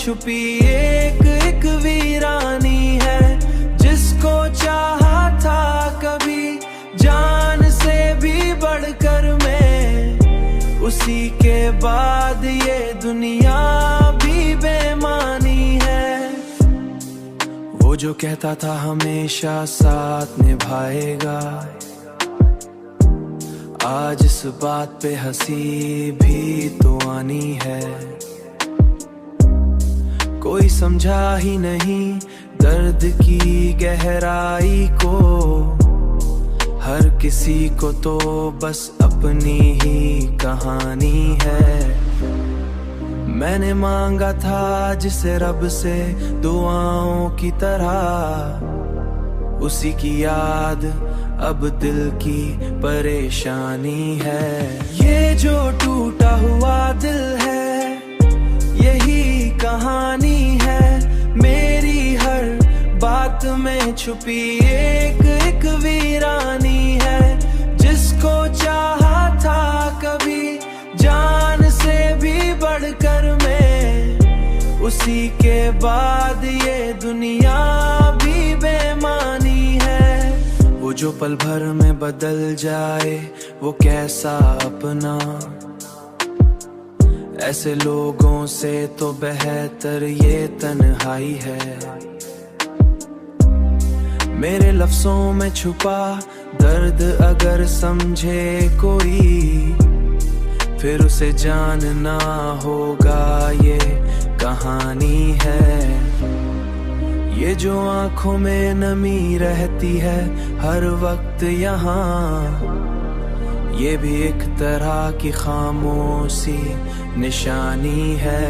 छुपी एक एक वीरानी है, जिसको चाहा था कभी जान से भी बढ़कर मैं, उसी के बाद ये दुनिया भी बेमानी है। वो जो कहता था हमेशा साथ निभाएगा, आज इस बात पे हंसी भी तो आनी है। कोई समझा ही नहीं दर्द की गहराई को, हर किसी को तो बस अपनी ही कहानी है। मैंने मांगा था जिसे रब से दुआओं की तरह, उसी की याद अब दिल की परेशानी है। ये जो टूटा हुआ दिल है, यही कहानी है मेरी, हर बात में छुपी एक एक वीरानी है, जिसको चाहा था कभी जान से भी बढ़कर मैं, उसी के बाद ये दुनिया भी बेमानी है। वो जो पल भर में बदल जाए वो कैसा अपना, ऐसे लोगों से तो बेहतर ये तन्हाई है। मेरे लफ्जों में छुपा दर्द अगर समझे कोई, फिर उसे जानना होगा ये कहानी है। ये जो आंखों में नमी रहती है हर वक्त यहाँ, ये भी एक तरह की खामोशी निशानी है।